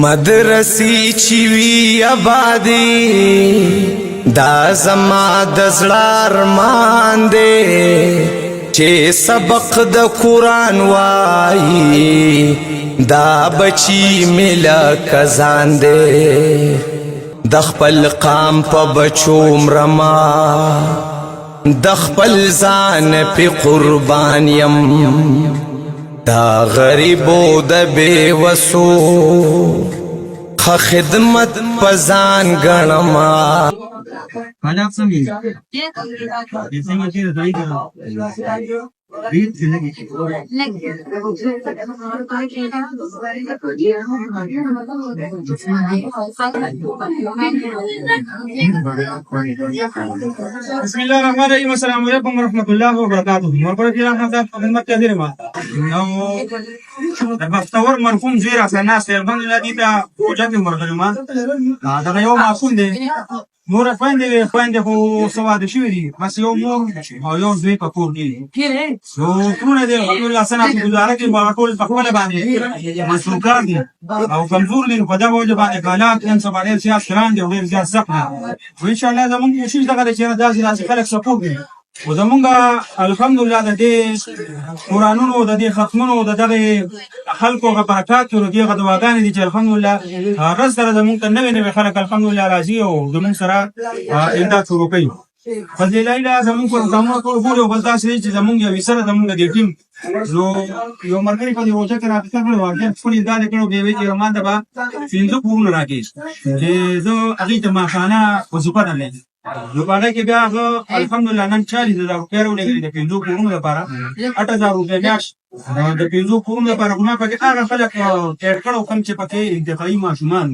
مدرسی چی وی آبادی دا زما د زړه ارمان دی چې سبق د قرآن وایي دا بچی ملا کزان دی د خپل قام په بچو مرما د خپل ځان په قربان یم دا غریبو د بے وسو خدمت پزان گنما حالات څنګه دي څنګه چې دای کا ریت څنګه بسم الله الرحمن الرحيم السلام عليكم ورحمة الله وبركاته مرحبا بكم حضرات خدمت حاضر ما نو بختور مرحوم زیر حسن ناس الحمد لله دي ته وجه مرحوم دا یو معصوم دي مور خويندې خو سواد شوي دي بس یو مور او یو زوی په کور کې نو ټول دې الحمدلله سنه په گزاره کې ما ټول په خپل باندې مسلوکان دي او کمزور دي په دا وجه باندې حالات ان سبا ډېر سیاست ګران دي او ډېر زیات سخت دي ان شاء الله زموږ کوشش دغه چې داسې خلک سپورټ کوي او زمونږ الحمدلله د دې قرآنونو د دې ختمونو د دغه خلکو هغه برکات او دغه دعاګانې دي چې الحمدلله هر سره زمونږ ته نوې خلک الحمدلله راځي او زمونږ سره امداد شروع کوي فضیلایله زمونږ پروګرامونه ټول ګوري او بل داسې چې زمونږ یو سره زمونږ د ټیم نو یو مرګري په دې روزه کې راځي کړو واګه خپل دا لیکلو دی چې رومان دا به فینځو پورونه راکې چې زه هغه ته ماخانه وظیفه نه لرم نو هغه کې بیا الحمدلله نن 40000 روپۍ ورولېږلي د پنځو کورونو لپاره 8000 روپۍ میاشت د پنځو کورونو لپاره کومه پکې هغه خلک تیر کړو کوم چې پکې انتقالي ماشومان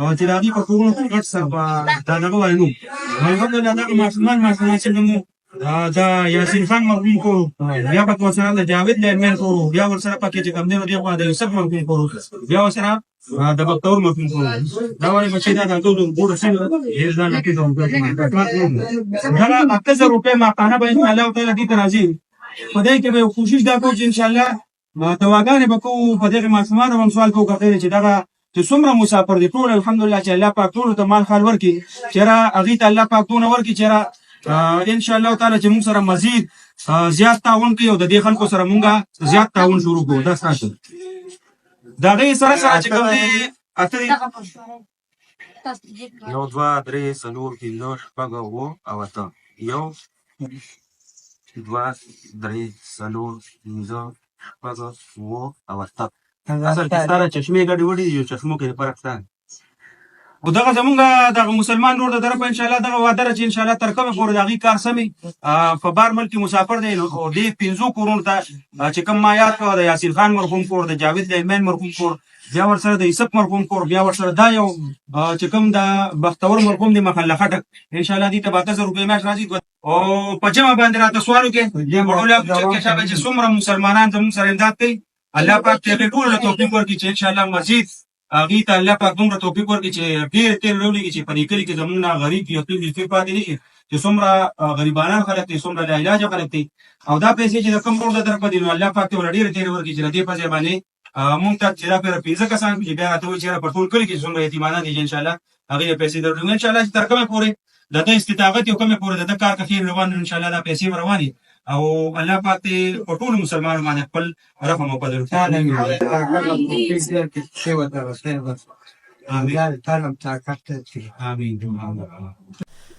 او چې راځي په کورونو کې ګټ سره دا دغه وایو الحمدلله دا ماشومان چې موږ دا یاسین خان مرحوم کو بیا په توسره د جاوید لرمن کو بیا ورسره پکې چې کوم دی نو دی خو د یوسف مرحوم کو بیا ورسره د بختور مرحوم کو دا وایي چې دا د ټول ګور سره یې ځان کې دوم دا 8000 روپۍ ماقانه به ان شاء الله تعالی دې راځي په دې کې به کوشش دا کوو چې ان شاء الله دواګانې به کوو په دې ماشومان هم سوال کوو چې دا چې څومره مسافر دي ټول الحمدلله چې الله پاک ټول ته مال خال ورکړي چې را هغه ته الله پاک دونه ورکړي چې را ان شاء الله تعالی چې موږ سره مزید زیات تعاون کوي او د دې خلکو سره موږ زیات تعاون شروع کوو دا ستاسو دا غي سره چې کوم دي اته یو 2 3 سلور کې نور پګه وو او اته یو 2 3 سلور نزو پګه وو او اته اصل کې ستاره چشمه ګډ وډي یو چشمو کې فرق ستان او دغه زمونږ دغه مسلمان نور د طرف ان شاء الله دغه وعده چې ان شاء الله تر کومه پورې دغه کار سمي په بار ملک مسافر دی او دې 500 کورونو ته چې کوم ما یاد کړو د یاسین خان مرحوم کور د جاوید لایمن مرحوم کور بیا ورسره د یوسف مرحوم کور بیا ورسره دا یو چې کوم د بختور مرحوم دی مخله خټک ان شاء الله دې ته 2000 روپۍ میاشت راځي او په جمع باندې راته سوالو کې وړول چې څومره مسلمانان زموږ سره امداد کوي الله پاک دې ټول له توفیق ورکړي چې ان شاء الله مزید هغه ته الله پاک دومره توفیق ورکړي چې ډېر تیر وروړي چې په دې کلی کې زمونږ غریب یتیم دي پاتې دي چې څومره غریبانان خلک دي څومره د علاج خلک دي او دا پیسې چې کوم ورته درکو دي نو الله پاک ته ډېر تیر ورکړي چې دې په ځای باندې مونږ ته چې دا پر پیسې کسان چې بیا ته چې په ټول کلی کې څومره یتیمانان دي ان شاء الله هغه پیسې درکو ان شاء الله چې تر کومه پورې د دې استطاعت یو کومه پورې د کار کفیر روان ان شاء الله دا پیسې رواني او الله پاک ته ټول مسلمان باندې خپل رحم او قدر آمين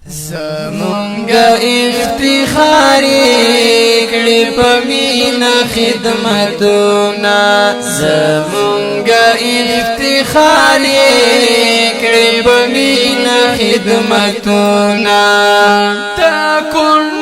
زمونږه افتخار کړي په مینا خدمتونه زمونږه افتخار کړي په مینا خدمتونه تا کون